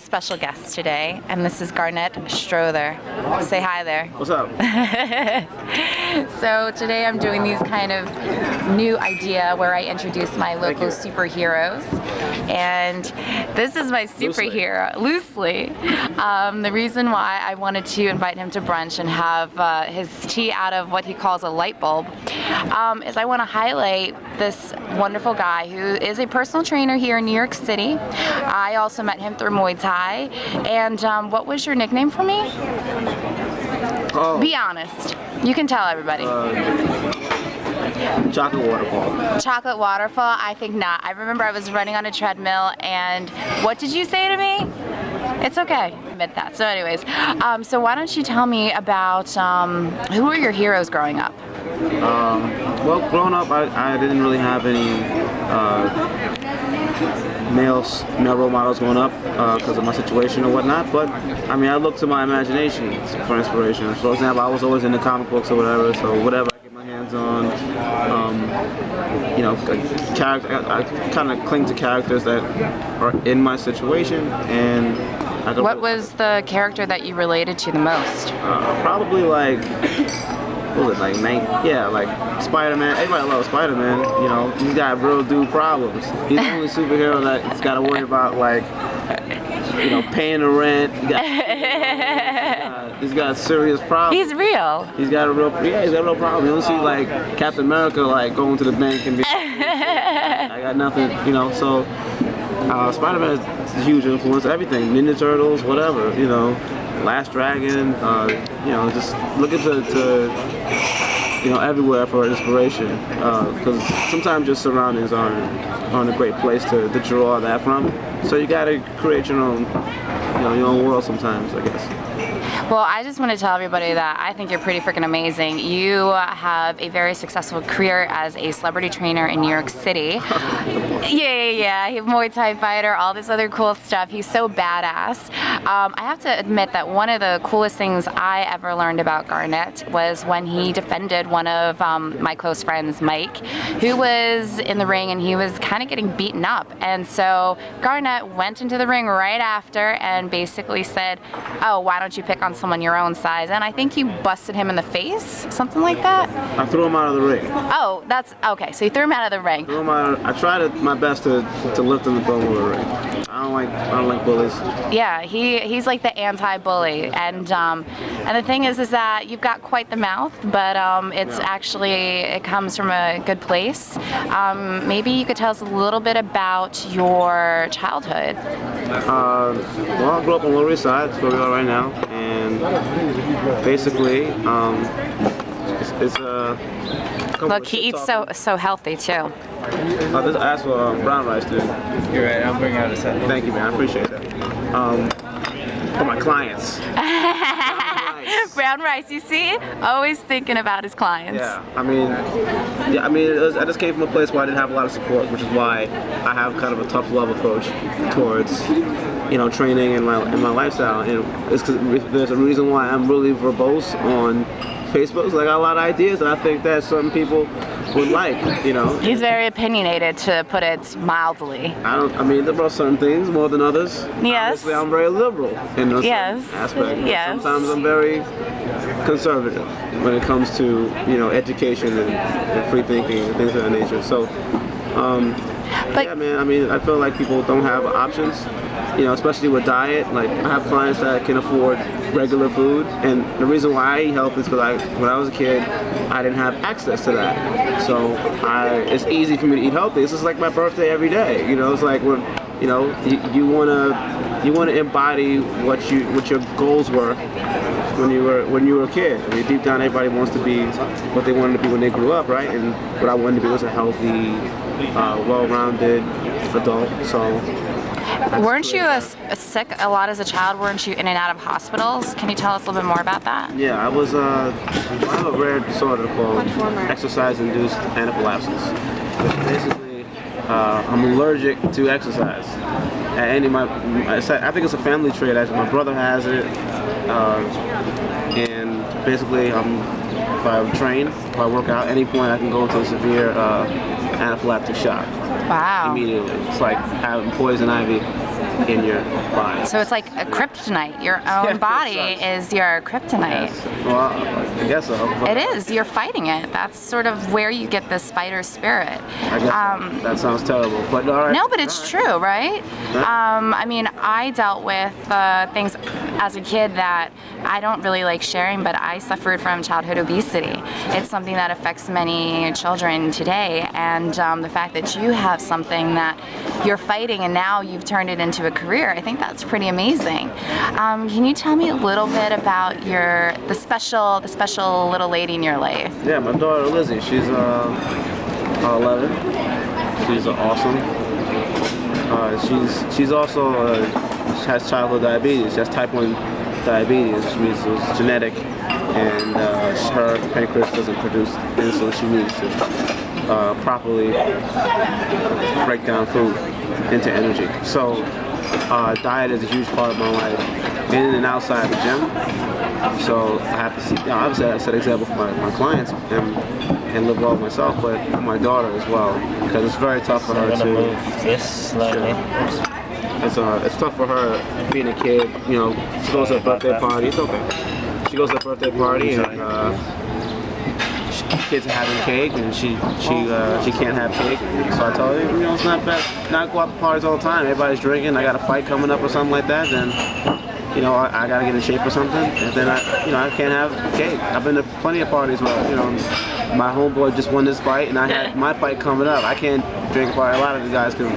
special guest today, and this is Garnett Strother. Say hi there. What's up? So today I'm doing these kind of new idea where I introduce my local superheroes, and this is my superhero, loosely. The reason why I wanted to invite him to brunch and have his tea out of what he calls a light bulb is I want to highlight this wonderful guy who is a personal trainer here in New York City. I also met him through Muay Thai. And what was your nickname for me? Oh. Be honest. You can tell everybody. Chocolate waterfall. Chocolate waterfall? I think not. I remember I was running on a treadmill, and what did you say to me? It's okay. I admit that. So anyways, so why don't you tell me about who were your heroes growing up? Well, growing up, I didn't really have any male role models growing up because of my situation or whatnot, but I mean, I look to my imagination for inspiration. For example, I was always into comic books or whatever, so whatever I get my hands on, you know, I kind of cling to characters that are in my situation. And what was the character that you related to the most? Probably like, what was it, like like Spiderman. Everybody loves Spiderman. You know, he's got real dude problems. He's the only superhero that's got to worry about, like, you know, paying the rent. He's got serious problems. He's real. He's got a real problem. You don't see like Captain America like going to the bank and be I got nothing, you know. So Spider-Man is a huge influence. Everything, Ninja Turtles, whatever, you know. Last Dragon, you know, just looking to you know, everywhere for inspiration, because sometimes your surroundings aren't a great place to draw that from. So you gotta create your own, you know, your own world sometimes, I guess. Well, I just want to tell everybody that I think you're pretty freaking amazing. You have a very successful career as a celebrity trainer in New York City. Yeah. He's a Muay Thai fighter, all this other cool stuff. He's so badass. I have to admit that one of the coolest things I ever learned about Garnett was when he defended one of my close friends, Mike, who was in the ring and he was kind of getting beaten up. And so Garnett went into the ring right after and basically said, oh, why don't you pick on someone your own size? And I think you busted him in the face, something like that. I threw him out of the ring. Oh, that's okay. So you threw him out of the ring. I tried my best to lift him above the ring. I don't like bullies. Yeah, he's like the anti-bully, and the thing is that you've got quite the mouth, but it comes from a good place. Maybe you could tell us a little bit about your childhood. Well, I grew up on Lower East Side, that's where we are right now, and basically, it's a Look, he eats so healthy too. This asked for brown rice, dude. You're right, I'll bring out a set. Thank you, man, I appreciate that. For my clients. Brown rice, you see? Always thinking about his clients. Yeah, I mean, I just came from a place where I didn't have a lot of support, which is why I have kind of a tough love approach towards, you know, training and my lifestyle. And it's because there's a reason why I'm really verbose on Facebook. So I got a lot of ideas, and I think that some people would like, you know. He's very opinionated, to put it mildly. I mean, there are certain things more than others. Yes. Obviously, I'm very liberal in those aspects. Yes. Sometimes I'm very conservative when it comes to, you know, education and free thinking and things of that nature. So, yeah, man. I mean, I feel like people don't have options. You know, especially with diet. Like, I have clients that can afford regular food, and the reason why I eat healthy is because when I was a kid, I didn't have access to that. So it's easy for me to eat healthy. It's just like my birthday every day. You know, it's like when, you know, you wanna embody what your goals were when you were a kid. I mean, deep down, everybody wants to be what they wanted to be when they grew up, right? And what I wanted to be was a healthy, well-rounded adult. So. Weren't you sick a lot as a child? Weren't you in and out of hospitals? Can you tell us a little bit more about that? Yeah, I have a rare disorder called exercise-induced anaphylaxis. Basically, I'm allergic to exercise. And I think it's a family trait. Actually, my brother has it, and basically, if I train, if I work out, at any point I can go into a severe anaphylactic shock. Wow. Immediately. It's like having poison ivy in your body. So it's like a kryptonite. Your own body is your kryptonite. Yes. Well, I guess so. It is. You're fighting it. That's sort of where you get the spider spirit. I guess that sounds terrible, but all right. No, but it's true, right? I mean, I dealt with things as a kid that I don't really like sharing, but I suffered from childhood obesity. It's something that affects many children today, and the fact that you have something that you're fighting and now you've turned it into a career, I think that's pretty amazing. Can you tell me a little bit about the special little lady in your life? Yeah, my daughter Lizzy, she's 11. She's awesome. She's also she has childhood diabetes. She has type 1 diabetes, which means it's genetic, and her pancreas doesn't produce the insulin she needs to properly break down food into energy. So diet is a huge part of my life, in and outside the gym. So I have to see, obviously I set an example for my clients and live well with myself, but for my daughter as well, because it's very tough for her to move this slightly. It's tough for her being a kid. You know, she goes to a birthday party. It's okay. She goes to a birthday party and kids are having cake and she can't have cake. So I told her, you know, it's not bad. Not go out to parties all the time. Everybody's drinking. I got a fight coming up or something like that. Then, you know, I gotta get in shape or something. And then I can't have cake. I've been to plenty of parties where, you know, my homeboy just won this fight and I had my fight coming up. I can't drink by a lot of the guys can.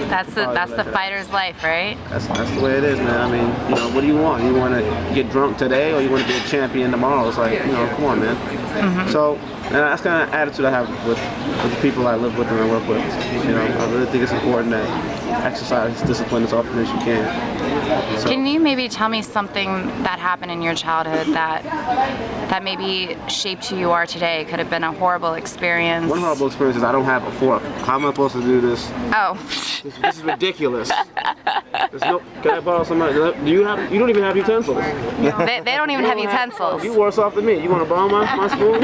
That's the fighter's life, right? That's the way it is, man. I mean, you know, what do you want? You want to get drunk today, or you want to be a champion tomorrow? It's like, you know, come on, man. So, and that's kind of attitude I have with the people I live with and I work with. You know, I really think it's important that exercise discipline as often as you can. So, can you maybe tell me something that happened in your childhood that maybe shaped who you are today? Could have been a horrible experience. One horrible experience is I don't have a fork. How am I supposed to do this? Oh. This is ridiculous. Can I borrow somebody? You don't even have utensils. They don't even have utensils. You worse off than me. You want to borrow my spoon?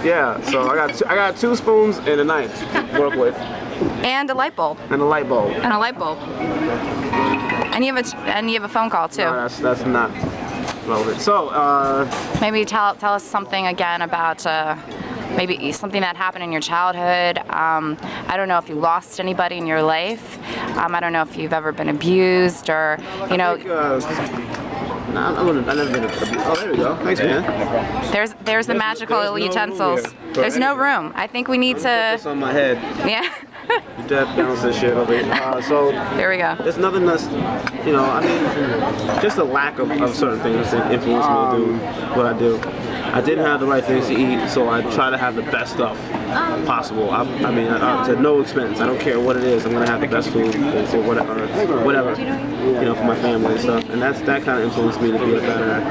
Yeah. So I got 2 spoons and a knife to work with. And a light bulb. And a light bulb. And a light bulb. And you have a phone call too. No, that's not relevant. So maybe tell us something again about maybe something that happened in your childhood. I don't know if you lost anybody in your life. I don't know if you've ever been abused or, you know. I've never been abused. Oh, there we go. Thanks, man. There's the magical utensils. There's no room. I think we need to. This on my head. Yeah. You dab bounce this shit over here. So there we go. There's nothing that's, you know, I mean, just a lack of certain things that influence me to do what I do. I didn't have the right things to eat, so I try to have the best stuff possible. I mean, to no expense. I don't care what it is. I'm gonna have the best food or whatever, you know, for my family and stuff. And that kind of influenced me to be a better,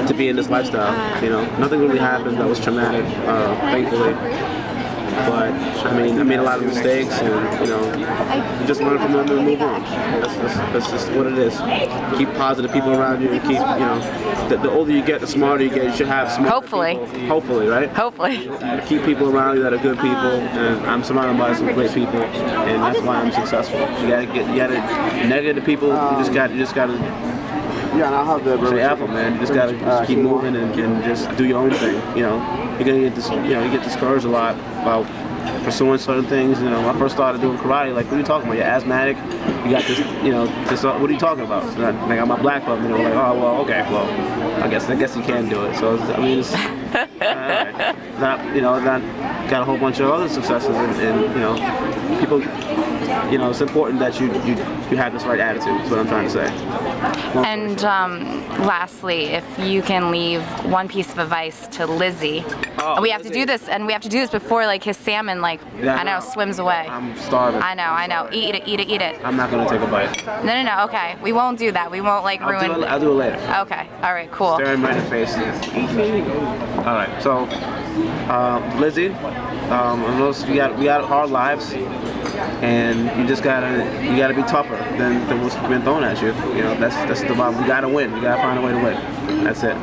to be in this lifestyle. You know, nothing really happened that was traumatic, thankfully. But I mean, I made a lot of mistakes, and you know, you just learn from them and move on. That's just what it is. Keep positive people around you, and keep, you know, the older you get, the smarter you get. You should have smart Hopefully. people. Hopefully, right? Hopefully. Keep people around you that are good people, and I'm surrounded by some great people, and that's why I'm successful. You gotta negative people. You just gotta. Yeah, and I'll have the say alpha, man. You just gotta keep moving and just do your own thing. You know, you're gonna get you get discouraged a lot about pursuing certain things. You know, when I first started doing karate, like, what are you talking about? You're asthmatic. You got this, you know, this. What are you talking about? So I got my black belt. You know, like, oh well, okay, well, I guess you can do it. So I mean, it's not got a whole bunch of other successes, and you know, people. You know, it's important that you have this right attitude. Is what I'm trying to say. And lastly, if you can leave one piece of advice to Lizzy, and we have to do this, before like his salmon, like, I know, swims away. I'm starving. I know. Eat it. I'm not gonna take a bite. No. Okay, we won't do that. We won't like ruin. I'll do it later. Okay. All right. Cool. Stare him right in the face. All right. So, Lizzy, we got hard lives. And you just gotta be tougher than what's been thrown at you. You know, that's the bottom. We gotta win. We gotta find a way to win. That's it.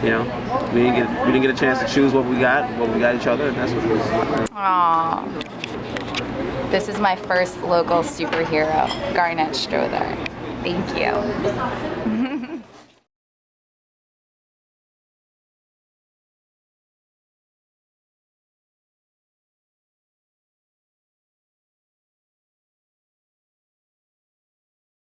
You know, we didn't get a chance to choose what we got each other, and that's what it is. Aww. This is my first local superhero, Garnett Strother. Thank you.